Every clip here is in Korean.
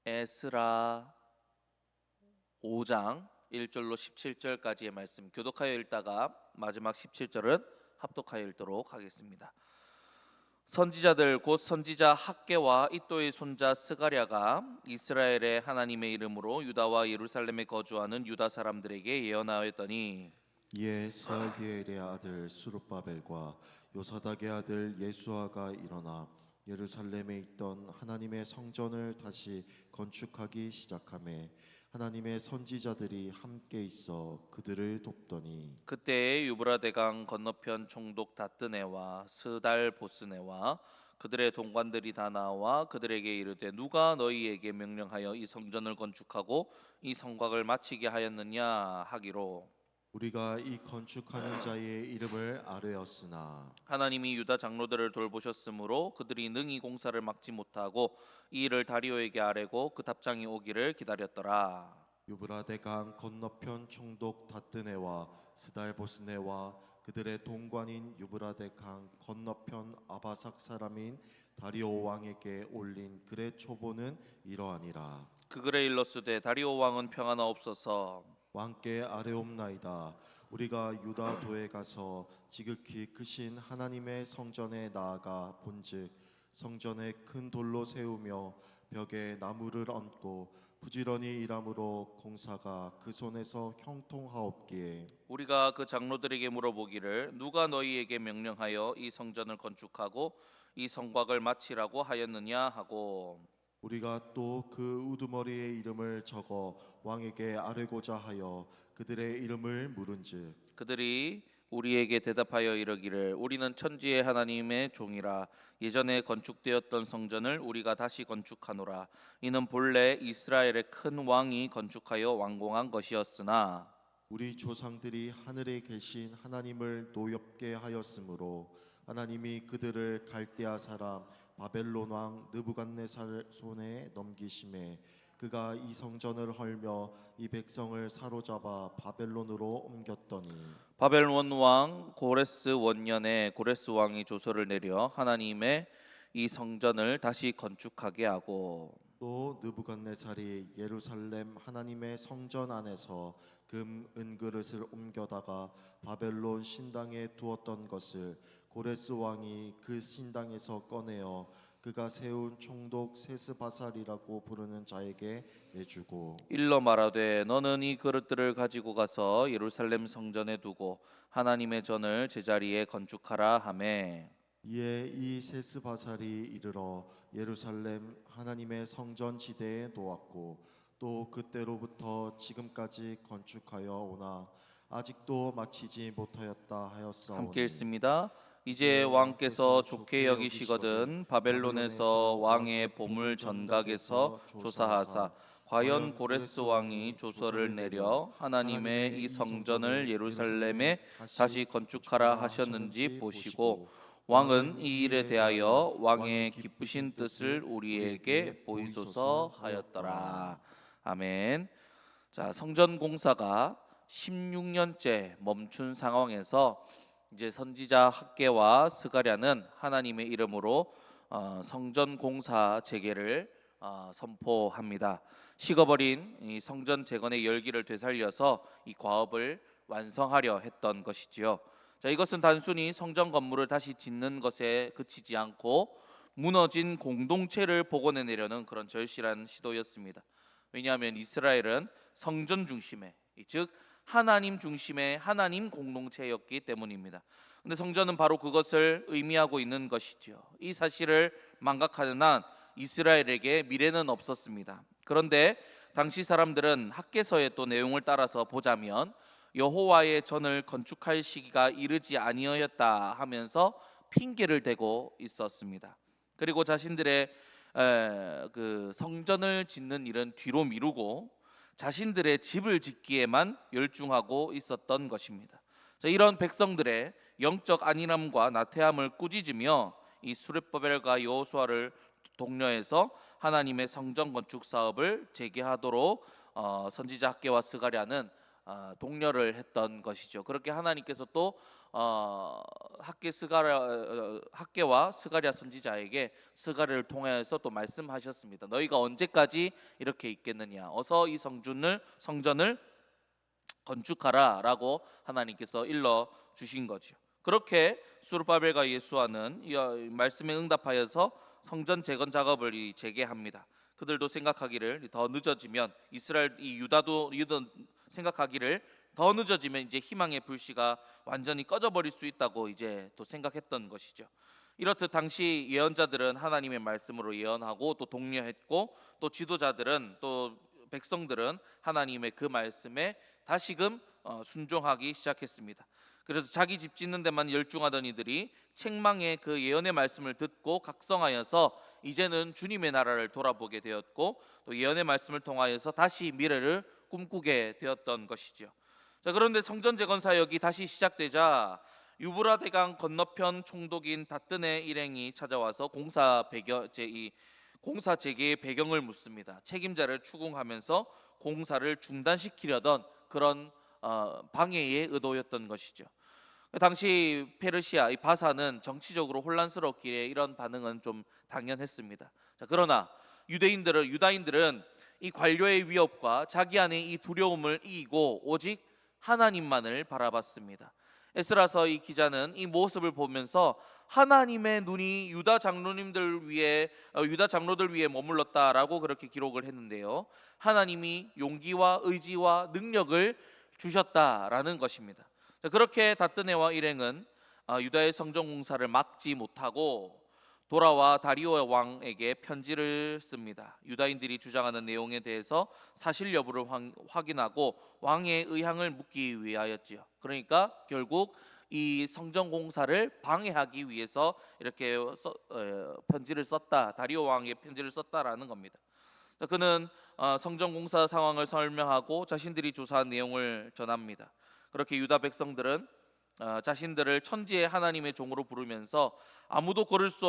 에스라 5장 1절로 17절까지의 말씀 교독하여 읽다가 마지막 17절은 합독하여 읽도록 하겠습니다. 선지자들 곧 선지자 학개와 이도의 손자 스가랴가 이스라엘의 하나님의 이름으로 유다와 예루살렘에 거주하는 유다 사람들에게 예언하였더니, 이에 스알디엘의 아들 수룹바벨과 요사닥의 아들 예수아가 일어나 예루살렘에 있던 하나님의 성전을 다시 건축하기 시작하매 하나님의 선지자들이 함께 있어 그들을 돕더니, 그때에 유브라데강 건너편 총독 다뜨네와 스달보스네와 그들의 동관들이 다 나와 그들에게 이르되, 누가 너희에게 명령하여 이 성전을 건축하고 이 성곽을 마치게 하였느냐 하기로, 우리가 이 건축하는 자의 이름을 아뢰었으나 하나님이 유다 장로들을 돌보셨으므로 그들이 능히 공사를 막지 못하고 이 일을 다리오에게 아뢰고 그 답장이 오기를 기다렸더라. 유브라데 강 건너편 총독 다뜨네와 스달보스네와 그들의 동관인 유브라데 강 건너편 아바삭 사람인 다리오 왕에게 올린 글의 초보는 이러하니라. 그 글에 일렀으되, 다리오 왕은 평안하 없어서 왕께 아뢰옵나이다. 우리가 유다 도에 가서 지극히 크신 하나님의 성전에 나아가 본즉 성전에 큰 돌로 세우며 벽에 나무를 얹고 부지런히 일함으로 공사가 그 손에서 형통하옵기에 우리가 그 장로들에게 물어보기를, 누가 너희에게 명령하여 이 성전을 건축하고 이 성곽을 마치라고 하였느냐 하고, 우리가 또 그 우두머리의 이름을 적어 왕에게 아뢰고자 하여 그들의 이름을 물은즉 그들이 우리에게 대답하여 이르기를, 우리는 천지의 하나님의 종이라. 예전에 건축되었던 성전을 우리가 다시 건축하노라. 이는 본래 이스라엘의 큰 왕이 건축하여 완공한 것이었으나 우리 조상들이 하늘에 계신 하나님을 노엽게 하였으므로 하나님이 그들을 갈대아 사람 바벨론 왕 느부갓네살 손에 넘기심에 그가 이 성전을 헐며 이 백성을 사로잡아 바벨론으로 옮겼더니, 바벨론 왕 고레스 원년에 고레스 왕이 조서를 내려 하나님의 이 성전을 다시 건축하게 하고, 또 느부갓네살이 예루살렘 하나님의 성전 안에서 금 은그릇을 옮겨다가 바벨론 신당에 두었던 것을 고레스 왕이 그 신당에서 꺼내어 그가 세운 총독 세스바살이라고 부르는 자에게 내주고, 일러 말하되, 너는 이 그릇들을 가지고 가서 예루살렘 성전에 두고 하나님의 전을 제자리에 건축하라 하매, 이에 이 세스바살이 이르러 예루살렘 하나님의 성전 지대에 놓았고 또 그때로부터 지금까지 건축하여 오나 아직도 마치지 못하였다 하였사오니, 함께 읽습니다. 이제 왕께서 좋게 여기시거든 바벨론에서 왕의 보물 전각에서 조사하사 과연 고레스 왕이 조서를 내려 하나님의 이 성전을 예루살렘에 다시 건축하라 하셨는지 보시고, 왕은 이 일에 대하여 왕의 기쁘신 뜻을 우리에게 보이소서 하였더라. 아멘. 자, 성전 공사가 16년째 멈춘 상황에서 이제 선지자 학개와 스가랴는 하나님의 이름으로 성전 공사 재개를 선포합니다. 식어버린 이 성전 재건의 열기를 되살려서 이 과업을 완성하려 했던 것이지요. 자, 이것은 단순히 성전 건물을 다시 짓는 것에 그치지 않고 무너진 공동체를 복원해내려는 그런 절실한 시도였습니다. 왜냐하면 이스라엘은 성전 중심의, 즉 하나님 중심의 하나님 공동체였기 때문입니다. 근데 성전은 바로 그것을 의미하고 있는 것이죠. 이 사실을 망각하는 한 이스라엘에게 미래는 없었습니다. 그런데 당시 사람들은 학개서의 또 내용을 따라서 보자면 여호와의 전을 건축할 시기가 이르지 아니하였다 하면서 핑계를 대고 있었습니다. 그리고 자신들의 그 성전을 짓는 일은 뒤로 미루고 자신들의 집을 짓기에만 열중하고 있었던 것입니다. 자, 이런 백성들의 영적 안일함과 나태함을 꾸짖으며 이 수렙바벨과 여호수아를 독려해서 하나님의 성전 건축 사업을 재개하도록 선지자 학개와 스가랴는 독려를 했던 것이죠. 그렇게 하나님께서 또 학개와 스가랴 선지자에게 스가랴를 통하여서 또 말씀하셨습니다. 너희가 언제까지 이렇게 있겠느냐? 어서 이 성전을 건축하라라고 하나님께서 일러 주신 거죠. 그렇게 수르바벨과 예수아는 이 말씀에 응답하여서 성전 재건 작업을 재개합니다. 그들도 생각하기를 더 늦어지면 이스라엘 유다도 생각하기를 더 늦어지면 이제 희망의 불씨가 완전히 꺼져버릴 수 있다고 이제 또 생각했던 것이죠. 이렇듯 당시 예언자들은 하나님의 말씀으로 예언하고 또 독려했고, 또 지도자들은 또 백성들은 하나님의 그 말씀에 다시금 순종하기 시작했습니다. 그래서 자기 집 짓는 데만 열중하던 이들이 책망의 그 예언의 말씀을 듣고 각성하여서 이제는 주님의 나라를 돌아보게 되었고, 또 예언의 말씀을 통하여서 다시 미래를 꿈꾸게 되었던 것이죠. 자, 그런데 성전 재건 사역이 다시 시작되자 유브라데강 건너편 총독인 다뜨네 일행이 찾아와서 공사 재개의 배경을 묻습니다. 책임자를 추궁하면서 공사를 중단시키려던 그런 방해의 의도였던 것이죠. 당시 페르시아 이 바사는 정치적으로 혼란스럽기에 이런 반응은 좀 당연했습니다. 자, 그러나 유다인들은 이 관료의 위협과 자기 안의 이 두려움을 이기고 오직 하나님만을 바라봤습니다. 에스라서 이 기자는 이 모습을 보면서 하나님의 눈이 유다 장로들 위에 머물렀다라고 그렇게 기록을 했는데요. 하나님이 용기와 의지와 능력을 주셨다라는 것입니다. 그렇게 다뜨네와 일행은 유다의 성전 공사를 막지 못하고 돌아와 다리오 왕에게 편지를 씁니다. 유다인들이 주장하는 내용에 대해서 사실 여부를 확인하고 왕의 의향을 묻기 위하였지요. 그러니까 결국 이 성전 공사를 방해하기 위해서 이렇게 편지를 썼다, 다리오 왕에게 편지를 썼다라는 겁니다. 그는 성전 공사 상황을 설명하고 자신들이 조사한 내용을 전합니다. 그렇게 유다 백성들은 자신들을 천지의 하나님의 종으로 부르면서 아무도 거스를 수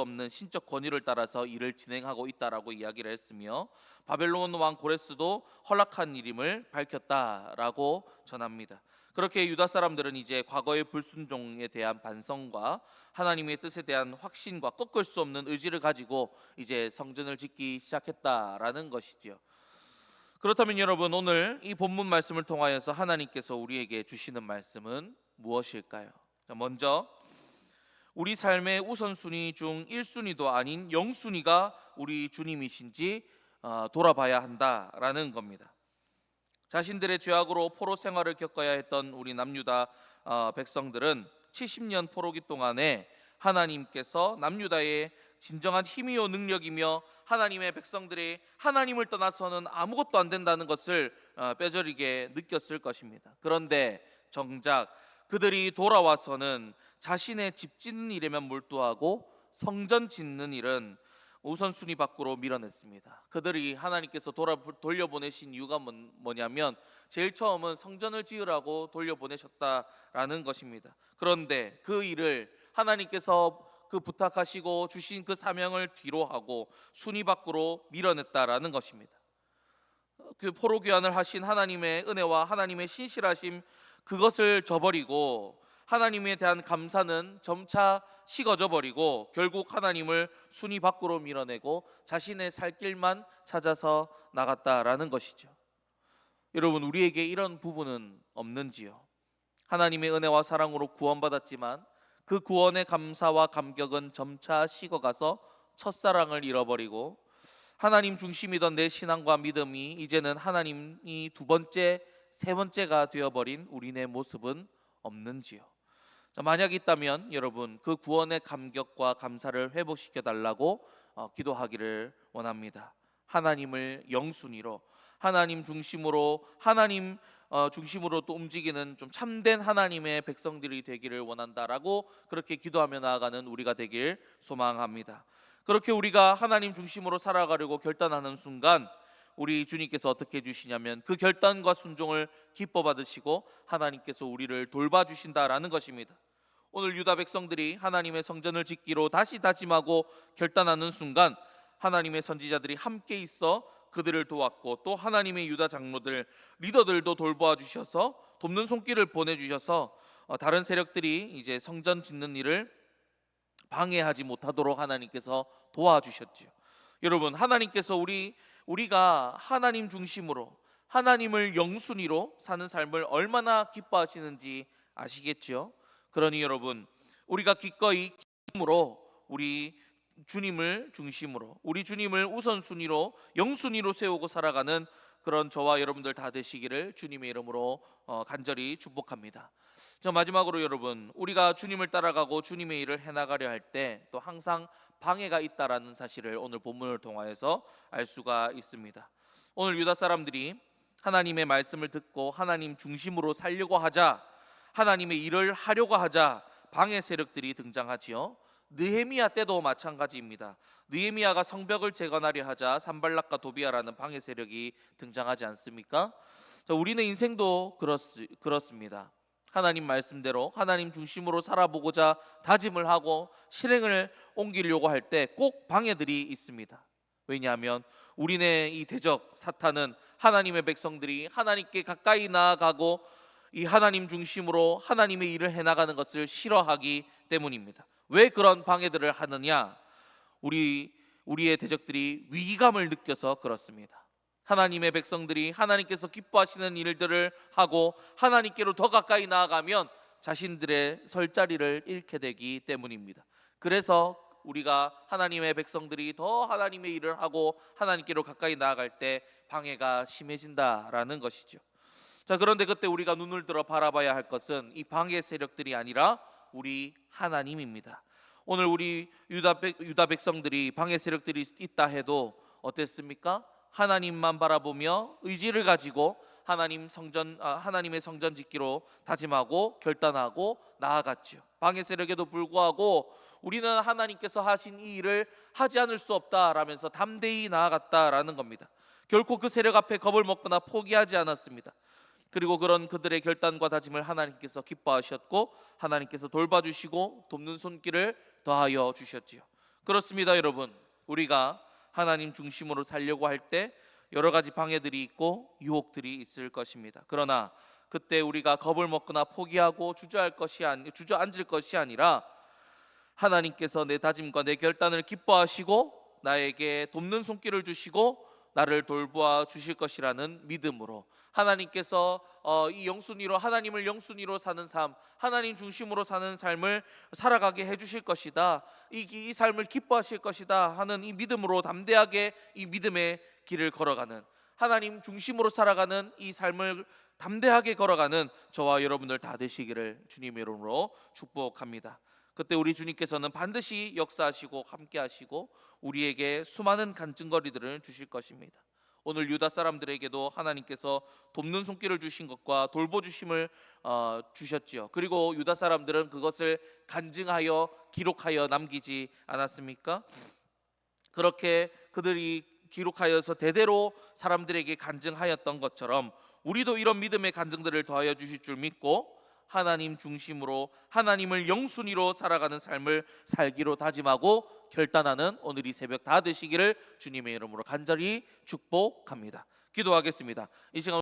없는 신적 권위를 따라서 일을 진행하고 있다라고 이야기를 했으며, 바벨론 왕 고레스도 허락한 일임을 밝혔다라고 전합니다. 그렇게 유다 사람들은 이제 과거의 불순종에 대한 반성과 하나님의 뜻에 대한 확신과 꺾을 수 없는 의지를 가지고 이제 성전을 짓기 시작했다라는 것이지요. 그렇다면 여러분, 오늘 이 본문 말씀을 통하여서 하나님께서 우리에게 주시는 말씀은 무엇일까요? 먼저 우리 삶의 우선순위 중 1순위도 아닌 0순위가 우리 주님이신지 돌아봐야 한다라는 겁니다. 자신들의 죄악으로 포로 생활을 겪어야 했던 우리 남유다 백성들은 70년 포로기 동안에 하나님께서 남유다의 진정한 힘이요 능력이며 하나님의 백성들이 하나님을 떠나서는 아무것도 안 된다는 것을 뼈저리게 느꼈을 것입니다. 그런데 정작 그들이 돌아와서는 자신의 집 짓는 일에만 몰두하고 성전 짓는 일은 우선순위 밖으로 밀어냈습니다. 그들이 하나님께서 돌려보내신 이유가 뭐냐면 제일 처음은 성전을 지으라고 돌려보내셨다라는 것입니다. 그런데 그 일을 하나님께서 그 부탁하시고 주신 그 사명을 뒤로 하고 순위 밖으로 밀어냈다라는 것입니다. 그 포로 귀환을 하신 하나님의 은혜와 하나님의 신실하심, 그것을 저버리고 하나님에 대한 감사는 점차 식어져 버리고 결국 하나님을 순위 밖으로 밀어내고 자신의 살 길만 찾아서 나갔다라는 것이죠. 여러분, 우리에게 이런 부분은 없는지요? 하나님의 은혜와 사랑으로 구원받았지만 그 구원의 감사와 감격은 점차 식어가서 첫사랑을 잃어버리고 하나님 중심이던 내 신앙과 믿음이 이제는 하나님이 두 번째, 세 번째가 되어버린 우리네 모습은 없는지요? 만약 있다면 여러분, 그 구원의 감격과 감사를 회복시켜 달라고 기도하기를 원합니다. 하나님을 영순위로, 하나님 중심으로 또 움직이는 좀 참된 하나님의 백성들이 되기를 원한다라고 그렇게 기도하며 나아가는 우리가 되길 소망합니다. 그렇게 우리가 하나님 중심으로 살아가려고 결단하는 순간 우리 주님께서 어떻게 해주시냐면 그 결단과 순종을 기뻐 받으시고 하나님께서 우리를 돌봐주신다라는 것입니다. 오늘 유다 백성들이 하나님의 성전을 짓기로 다시 다짐하고 결단하는 순간 하나님의 선지자들이 함께 있어 그들을 도왔고, 또 하나님의 유다 장로들 리더들도 돌보아 주셔서 돕는 손길을 보내주셔서 다른 세력들이 이제 성전 짓는 일을 방해하지 못하도록 하나님께서 도와주셨지요. 여러분, 하나님께서 우리가 하나님 중심으로, 하나님을 영순위로 사는 삶을 얼마나 기뻐하시는지 아시겠죠? 그러니 여러분, 우리가 기꺼이 기쁨으로 우리 주님을 중심으로, 우리 주님을 우선순위로, 영순위로 세우고 살아가는 그런 저와 여러분들 다 되시기를 주님의 이름으로 간절히 축복합니다. 저 마지막으로 여러분, 우리가 주님을 따라가고 주님의 일을 해나가려 할 때 또 항상 방해가 있다라는 사실을 오늘 본문을 통하여서 알 수가 있습니다. 오늘 유다 사람들이 하나님의 말씀을 듣고 하나님 중심으로 살려고 하자, 하나님의 일을 하려고 하자 방해 세력들이 등장하지요. 느헤미야 때도 마찬가지입니다. 느헤미야가 성벽을 재건하려 하자 산발락과 도비아라는 방해 세력이 등장하지 않습니까? 자, 우리는 인생도 그렇습니다. 하나님 말씀대로 하나님 중심으로 살아보고자 다짐을 하고 실행을 옮기려고 할 때 꼭 방해들이 있습니다. 왜냐하면 우리네 이 대적 사탄은 하나님의 백성들이 하나님께 가까이 나아가고 이 하나님 중심으로 하나님의 일을 해나가는 것을 싫어하기 때문입니다. 왜 그런 방해들을 하느냐? 우리의 대적들이 위기감을 느껴서 그렇습니다. 하나님의 백성들이 하나님께서 기뻐하시는 일들을 하고 하나님께로 더 가까이 나아가면 자신들의 설 자리를 잃게 되기 때문입니다. 그래서 우리가 하나님의 백성들이 더 하나님의 일을 하고 하나님께로 가까이 나아갈 때 방해가 심해진다라는 것이죠. 자, 그런데 그때 우리가 눈을 들어 바라봐야 할 것은 이 방해 세력들이 아니라 우리 하나님입니다. 오늘 우리 유다 백성들이 방해 세력들이 있다 해도 어땠습니까? 하나님만 바라보며 의지를 가지고 하나님의 성전 짓기로 다짐하고 결단하고 나아갔죠. 방해 세력에도 불구하고 우리는 하나님께서 하신 이 일을 하지 않을 수 없다라면서 담대히 나아갔다라는 겁니다. 결코 그 세력 앞에 겁을 먹거나 포기하지 않았습니다. 그리고 그런 그들의 결단과 다짐을 하나님께서 기뻐하셨고 하나님께서 돌봐주시고 돕는 손길을 더하여 주셨지요. 그렇습니다, 여러분. 우리가 하나님 중심으로 살려고 할 때 여러 가지 방해들이 있고 유혹들이 있을 것입니다. 그러나 그때 우리가 겁을 먹거나 포기하고 주저앉을 것이 아니라 하나님께서 내 다짐과 내 결단을 기뻐하시고 나에게 돕는 손길을 주시고 나를 돌보아 주실 것이라는 믿음으로 하나님께서 이 영순위로, 하나님을 영순위로 사는 삶, 하나님 중심으로 사는 삶을 살아가게 해주실 것이다, 이 삶을 기뻐하실 것이다 하는 이 믿음으로 담대하게 이 믿음의 길을 걸어가는, 하나님 중심으로 살아가는 이 삶을 담대하게 걸어가는 저와 여러분들 다 되시기를 주님의 이름으로 축복합니다. 그때 우리 주님께서는 반드시 역사하시고 함께하시고 우리에게 수많은 간증거리들을 주실 것입니다. 오늘 유다 사람들에게도 하나님께서 돕는 손길을 주신 것과 돌보주심을 주셨지요. 그리고 유다 사람들은 그것을 간증하여 기록하여 남기지 않았습니까? 그렇게 그들이 기록하여서 대대로 사람들에게 간증하였던 것처럼 우리도 이런 믿음의 간증들을 더하여 주실 줄 믿고 하나님 중심으로 하나님을 영순위로 살아가는 삶을 살기로 다짐하고 결단하는 오늘 이 새벽 다 되시기를 주님의 이름으로 간절히 축복합니다. 기도하겠습니다. 이 시간